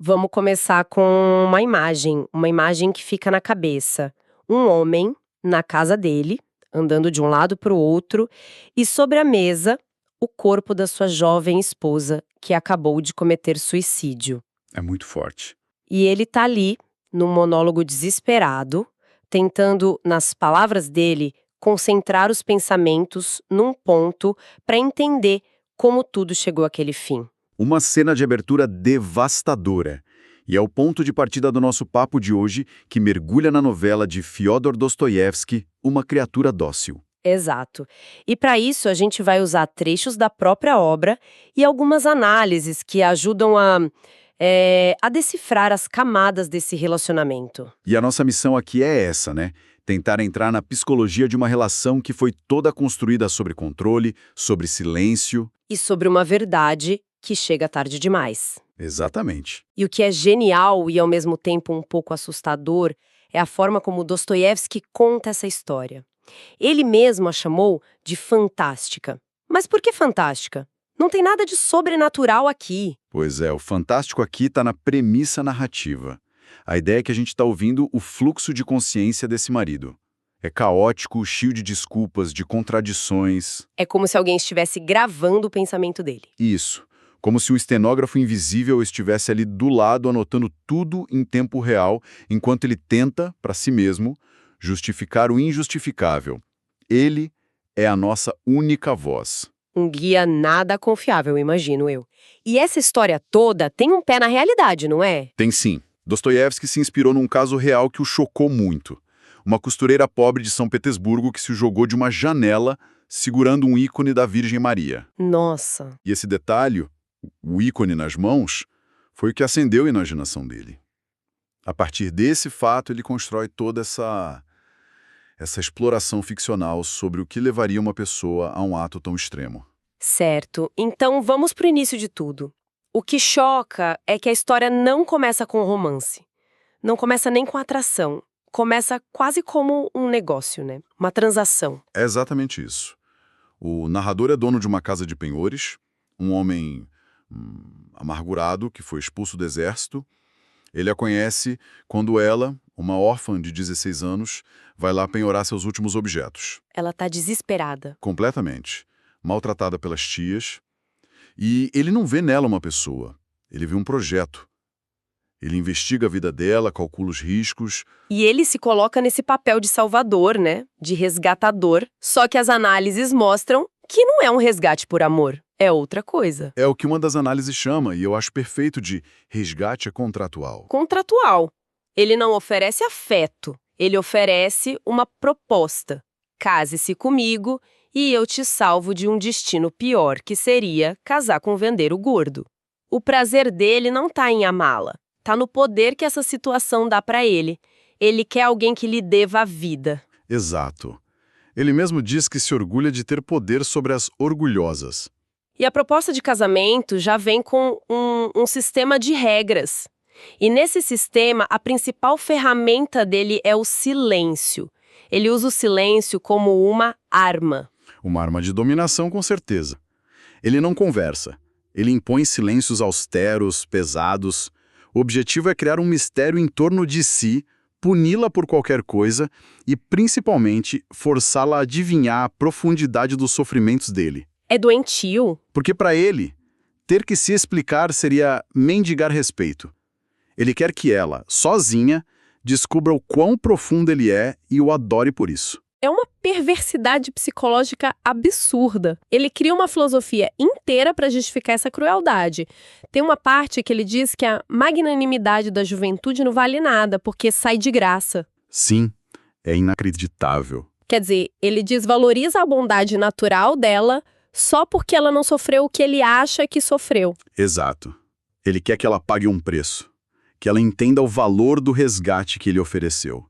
Vamos começar com uma imagem que fica na cabeça. Um homem na casa dele, andando de um lado para o outro, e sobre a mesa, o corpo da sua jovem esposa, que acabou de cometer suicídio. É muito forte. E ele tá ali, num monólogo desesperado, tentando, nas palavras dele, concentrar os pensamentos num ponto para entender como tudo chegou àquele fim. Uma cena de abertura devastadora. E é o ponto de partida do nosso papo de hoje, que mergulha na novela de Fyodor Dostoiévski, Uma Criatura Dócil. Exato. E para isso a gente vai usar trechos da própria obra e algumas análises que ajudam a decifrar as camadas desse relacionamento. E a nossa missão aqui é essa, né? Tentar entrar na psicologia de uma relação que foi toda construída sobre controle, sobre silêncio. E sobre uma verdade que chega tarde demais. Exatamente. E o que é genial e ao mesmo tempo um pouco assustador é a forma como Dostoiévski conta essa história. Ele mesmo a chamou de fantástica. Mas por que fantástica? Não tem nada de sobrenatural aqui. Pois é, o fantástico aqui está na premissa narrativa. A ideia é que a gente está ouvindo o fluxo de consciência desse marido. É caótico, cheio de desculpas, de contradições. É como se alguém estivesse gravando o pensamento dele. Isso. Como se um estenógrafo invisível estivesse ali do lado anotando tudo em tempo real, enquanto ele tenta, para si mesmo, justificar o injustificável. Ele é a nossa única voz. Um guia nada confiável, imagino eu. E essa história toda tem um pé na realidade, não é? Tem sim. Dostoiévski se inspirou num caso real que o chocou muito. Uma costureira pobre de São Petersburgo que se jogou de uma janela segurando um ícone da Virgem Maria. Nossa. E esse detalhe, o ícone nas mãos, foi o que acendeu a imaginação dele. A partir desse fato, ele constrói toda essa exploração ficcional sobre o que levaria uma pessoa a um ato tão extremo. Certo. Então vamos pro início de tudo. O que choca é que a história não começa com romance. Não começa nem com atração. Começa quase como um negócio, né? Uma transação. É exatamente isso. O narrador é dono de uma casa de penhores, um homem amargurado que foi expulso do exército. Ele a conhece quando ela, uma órfã de 16 anos, vai lá penhorar seus últimos objetos. Ela tá desesperada. Completamente. Maltratada pelas tias. E ele não vê nela uma pessoa. Ele vê um projeto. Ele investiga a vida dela, calcula os riscos. E ele se coloca nesse papel de salvador, né? De resgatador. Só que as análises mostram que não é um resgate por amor. É outra coisa. É o que uma das análises chama, e eu acho perfeito, de resgate contratual. Contratual. Ele não oferece afeto. Ele oferece uma proposta. Case-se comigo e eu te salvo de um destino pior, que seria casar com o vendeiro gordo. O prazer dele não tá em amá-la. Tá no poder que essa situação dá pra ele. Ele quer alguém que lhe deva a vida. Exato. Ele mesmo diz que se orgulha de ter poder sobre as orgulhosas. E a proposta de casamento já vem com um sistema de regras. E nesse sistema, a principal ferramenta dele é o silêncio. Ele usa o silêncio como uma arma. Uma arma de dominação, com certeza. Ele não conversa. Ele impõe silêncios austeros, pesados. O objetivo é criar um mistério em torno de si, puni-la por qualquer coisa e, principalmente, forçá-la a adivinhar a profundidade dos sofrimentos dele. É doentio. Porque, para ele, ter que se explicar seria mendigar respeito. Ele quer que ela, sozinha, descubra o quão profundo ele é e o adore por isso. É uma perversidade psicológica absurda. Ele cria uma filosofia inteira para justificar essa crueldade. Tem uma parte que ele diz que a magnanimidade da juventude não vale nada, porque sai de graça. Sim, é inacreditável. Quer dizer, ele desvaloriza a bondade natural dela só porque ela não sofreu o que ele acha que sofreu. Exato. Ele quer que ela pague um preço. Que ela entenda o valor do resgate que ele ofereceu.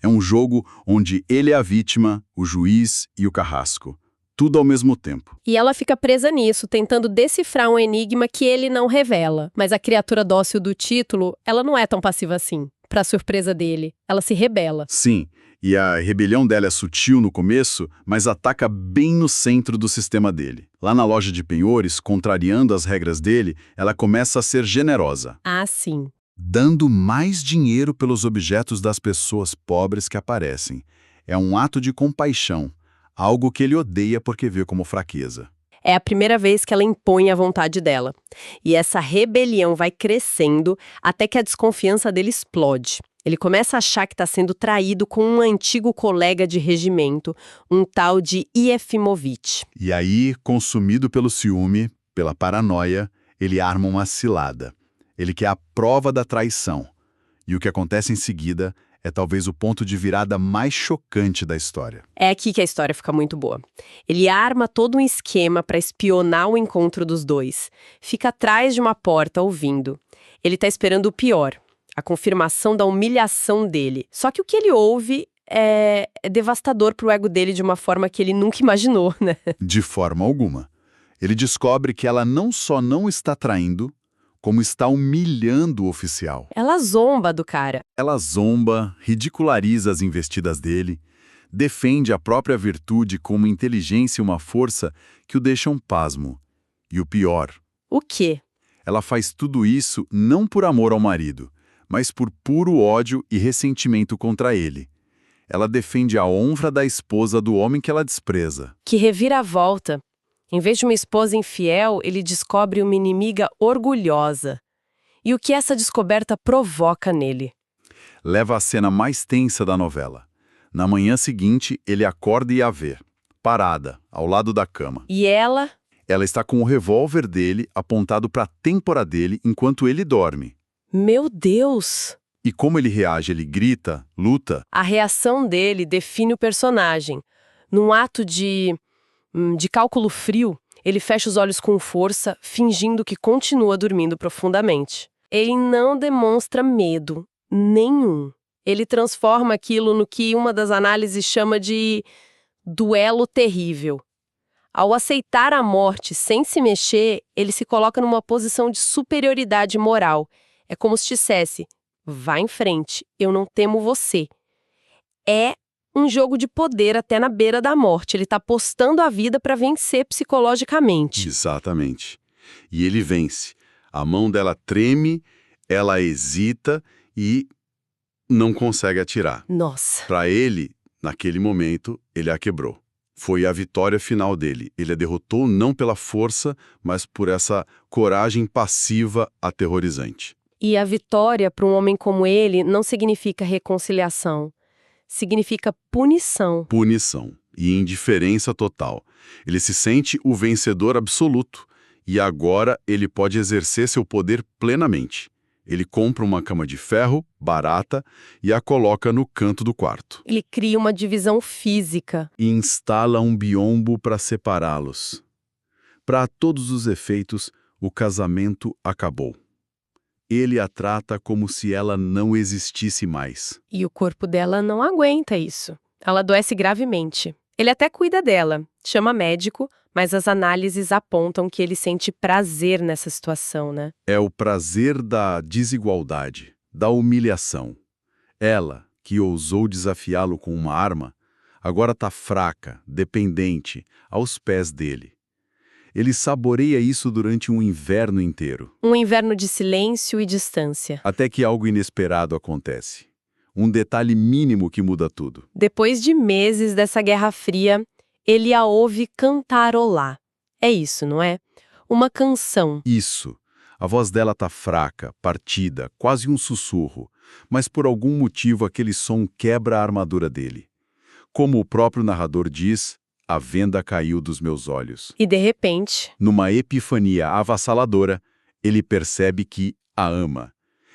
É um jogo onde ele é a vítima, o juiz e o carrasco. Tudo ao mesmo tempo. E ela fica presa nisso, tentando decifrar um enigma que ele não revela. Mas a criatura dócil do título, ela não é tão passiva assim. Pra surpresa dele, ela se rebela. Sim, E a rebelião dela é sutil no começo, mas ataca bem no centro do sistema dele. Lá na loja de penhores, contrariando as regras dele, ela começa a ser generosa, Ah, sim. dando mais dinheiro pelos objetos das pessoas pobres que aparecem. É um ato de compaixão, algo que ele odeia porque vê como fraqueza. É a primeira vez que ela impõe a vontade dela. E essa rebelião vai crescendo até que a desconfiança dele explode. Ele começa a achar que está sendo traído com um antigo colega de regimento, um tal de Iefimovitch. E aí, consumido pelo ciúme, pela paranoia, ele arma uma cilada. Ele quer a prova da traição. E o que acontece em seguida é talvez o ponto de virada mais chocante da história. É aqui que a história fica muito boa. Ele arma todo um esquema para espionar o encontro dos dois. Fica atrás de uma porta ouvindo. Ele está esperando o pior, a confirmação da humilhação dele. Só que o que ele ouve é devastador pro ego dele de uma forma que ele nunca imaginou, né? De forma alguma. Ele descobre que ela não só não está traindo, como está humilhando o oficial. Ela zomba do cara. Ela zomba, ridiculariza as investidas dele, defende a própria virtude como inteligência e uma força que o deixam pasmo. E o pior, O quê? ela faz tudo isso não por amor ao marido, mas por puro ódio e ressentimento contra ele. Ela defende a honra da esposa do homem que ela despreza. Que reviravolta. Em vez de uma esposa infiel, ele descobre uma inimiga orgulhosa. E o que essa descoberta provoca nele? Leva à cena mais tensa da novela. Na manhã seguinte, ele acorda e a vê, parada, ao lado da cama. E ela? Ela está com o revólver dele apontado para a têmpora dele enquanto ele dorme. Meu Deus! E como ele reage? Ele grita, luta. A reação dele define o personagem. Num ato de cálculo frio, ele fecha os olhos com força, fingindo que continua dormindo profundamente. Ele não demonstra medo nenhum. Ele transforma aquilo no que uma das análises chama de duelo terrível. Ao aceitar a morte sem se mexer, ele se coloca numa posição de superioridade moral. É como se dissesse: vá em frente, eu não temo você. É um jogo de poder até na beira da morte. Ele está apostando a vida para vencer psicologicamente. Exatamente. E ele vence. A mão dela treme, ela hesita e não consegue atirar. Nossa. Para ele, naquele momento, ele a quebrou. Foi a vitória final dele. Ele a derrotou não pela força, mas por essa coragem passiva aterrorizante. E a vitória para um homem como ele não significa reconciliação. Significa punição. Punição e indiferença total. Ele se sente o vencedor absoluto e agora ele pode exercer seu poder plenamente. Ele compra uma cama de ferro, barata, e a coloca no canto do quarto. Ele cria uma divisão física. E instala um biombo para separá-los. Para todos os efeitos, o casamento acabou. Ele a trata como se ela não existisse mais. E o corpo dela não aguenta isso. Ela adoece gravemente. Ele até cuida dela, chama médico, mas as análises apontam que ele sente prazer nessa situação, né? É o prazer da desigualdade, da humilhação. Ela, que ousou desafiá-lo com uma arma, agora está fraca, dependente, aos pés dele. Ele saboreia isso durante um inverno inteiro. Um inverno de silêncio e distância. Até que algo inesperado acontece. Um detalhe mínimo que muda tudo. Depois de meses dessa Guerra Fria, ele a ouve cantarolar. É isso, não é? Uma canção. Isso. A voz dela tá fraca, partida, quase um sussurro. Mas por algum motivo aquele som quebra a armadura dele. Como o próprio narrador diz, a venda caiu dos meus olhos. E de repente, numa epifania avassaladora, ele percebe que a ama.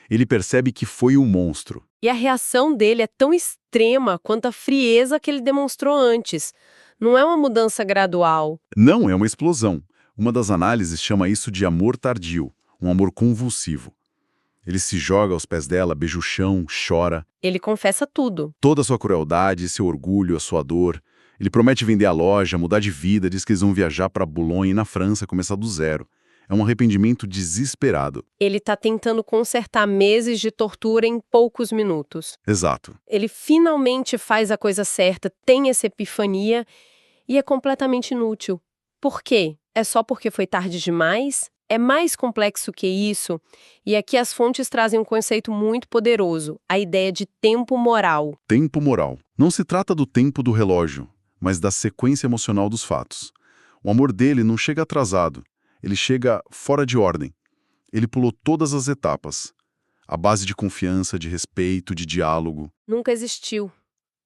Ele percebe que foi um monstro. e a reação dele é tão extrema quanto a frieza que ele demonstrou antes. Não é uma mudança gradual. Não é uma explosão. Uma das análises chama isso de amor tardio, um amor convulsivo. Ele se joga aos pés dela, beija o chão, chora. Ele confessa tudo. Toda a sua crueldade, seu orgulho, a sua dor. Ele promete vender a loja, mudar de vida, diz que eles vão viajar para Boulogne, na França, começar do zero. É um arrependimento desesperado. Ele está tentando consertar meses de tortura em poucos minutos. Exato. Ele finalmente faz a coisa certa, tem essa epifania e é completamente inútil. Por quê? É só porque foi tarde demais? É mais complexo que isso, e aqui as fontes trazem um conceito muito poderoso, a ideia de tempo moral. Tempo moral. Não se trata do tempo do relógio, mas da sequência emocional dos fatos. O amor dele não chega atrasado, ele chega fora de ordem. Ele pulou todas as etapas. A base de confiança, de respeito, de diálogo. Nunca existiu.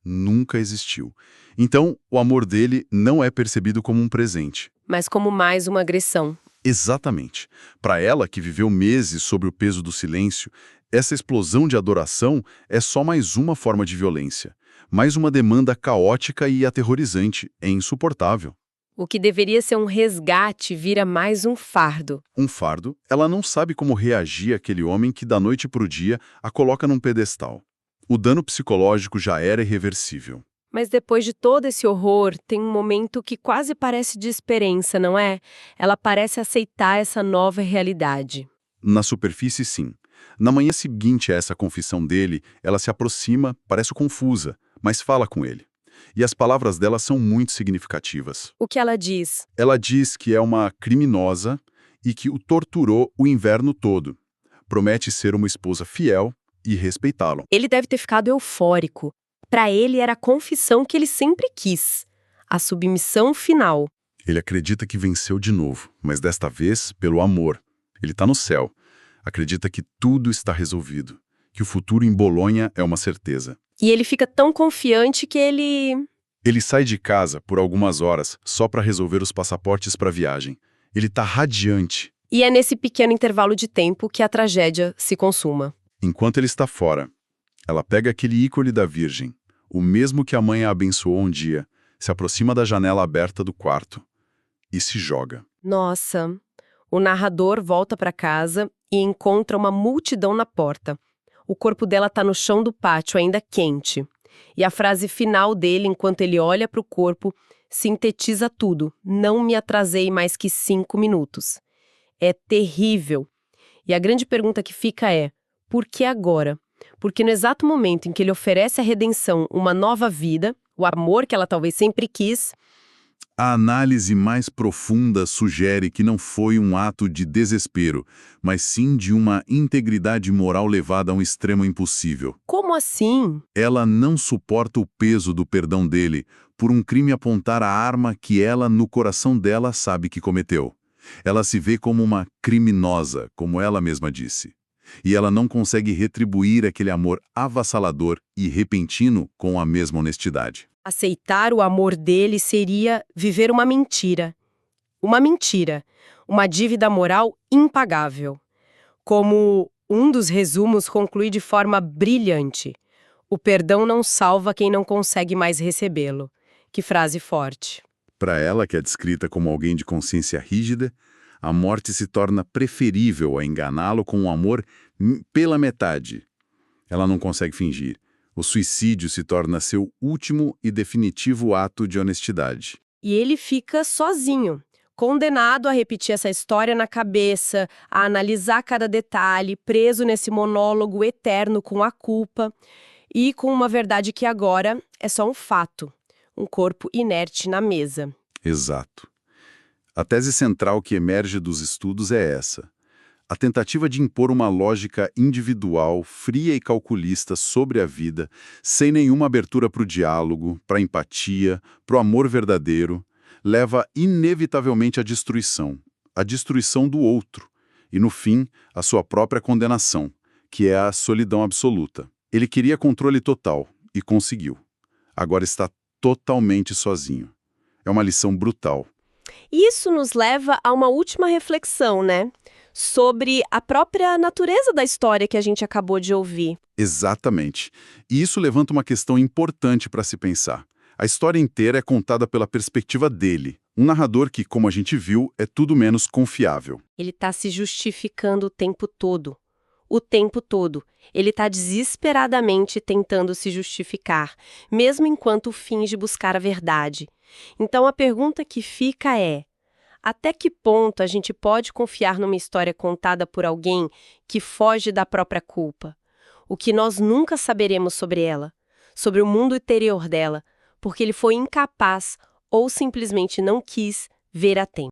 Nunca existiu. Então, o amor dele não é percebido como um presente. Mas como mais uma agressão. Exatamente. Para ela, que viveu meses sob o peso do silêncio, essa explosão de adoração é só mais uma forma de violência. Mais uma demanda caótica e aterrorizante. É insuportável. O que deveria ser um resgate vira mais um fardo. Um fardo, ela não sabe como reagir àquele homem que da noite para o dia a coloca num pedestal. O dano psicológico já era irreversível. Mas depois de todo esse horror, tem um momento que quase parece de esperança, não é? Ela parece aceitar essa nova realidade. Na superfície, sim. Na manhã seguinte a essa confissão dele, ela se aproxima, parece confusa, mas fala com ele. E as palavras dela são muito significativas. O que ela diz? Ela diz que é uma criminosa e que o torturou o inverno todo. Promete ser uma esposa fiel e respeitá-lo. Ele deve ter ficado eufórico. Para ele era a confissão que ele sempre quis. A submissão final. Ele acredita que venceu de novo, mas desta vez pelo amor. Ele está no céu. Acredita que tudo está resolvido. Que o futuro em Bolonha é uma certeza. E ele fica tão confiante que ele... Ele sai de casa por algumas horas só para resolver os passaportes para a viagem. Ele está radiante. E é nesse pequeno intervalo de tempo que a tragédia se consuma. Enquanto ele está fora, ela pega aquele ícone da Virgem, o mesmo que a mãe a abençoou um dia, se aproxima da janela aberta do quarto e se joga. Nossa, o narrador volta para casa e encontra uma multidão na porta. O corpo dela está no chão do pátio, ainda quente. E a frase final dele, enquanto ele olha para o corpo, sintetiza tudo. Não me atrasei mais que 5 minutos. É terrível. E a grande pergunta que fica é, por que agora? Porque no exato momento em que ele oferece à redenção uma nova vida, o amor que ela talvez sempre quis... A análise mais profunda sugere que não foi um ato de desespero, mas sim de uma integridade moral levada a um extremo impossível. Como assim? Ela não suporta o peso do perdão dele por um crime apontar a arma que ela, no coração dela, sabe que cometeu. Ela se vê como uma criminosa, como ela mesma disse. E ela não consegue retribuir aquele amor avassalador e repentino com a mesma honestidade. Aceitar o amor dele seria viver uma mentira. Uma mentira. Uma dívida moral impagável. Como um dos resumos conclui de forma brilhante. O perdão não salva quem não consegue mais recebê-lo. Que frase forte. Para ela, que é descrita como alguém de consciência rígida, a morte se torna preferível a enganá-lo com um amor pela metade. Ela não consegue fingir. O suicídio se torna seu último e definitivo ato de honestidade. E ele fica sozinho, condenado a repetir essa história na cabeça, a analisar cada detalhe, preso nesse monólogo eterno com a culpa e com uma verdade que agora é só um fato, um corpo inerte na mesa. Exato. A tese central que emerge dos estudos é essa. A tentativa de impor uma lógica individual, fria e calculista sobre a vida, sem nenhuma abertura para o diálogo, para a empatia, para o amor verdadeiro, leva inevitavelmente à destruição do outro, e no fim, à sua própria condenação, que é a solidão absoluta. Ele queria controle total, e conseguiu. Agora está totalmente sozinho. É uma lição brutal. Isso nos leva a uma última reflexão, né? Sobre a própria natureza da história que a gente acabou de ouvir. Exatamente. E isso levanta uma questão importante para se pensar. A história inteira é contada pela perspectiva dele, um narrador que, como a gente viu, é tudo menos confiável. Ele está se justificando o tempo todo. O tempo todo. Ele está desesperadamente tentando se justificar, mesmo enquanto finge buscar a verdade. Então a pergunta que fica é: Até que ponto a gente pode confiar numa história contada por alguém que foge da própria culpa? O que nós nunca saberemos sobre ela, sobre o mundo interior dela, porque ele foi incapaz ou simplesmente não quis ver a tempo.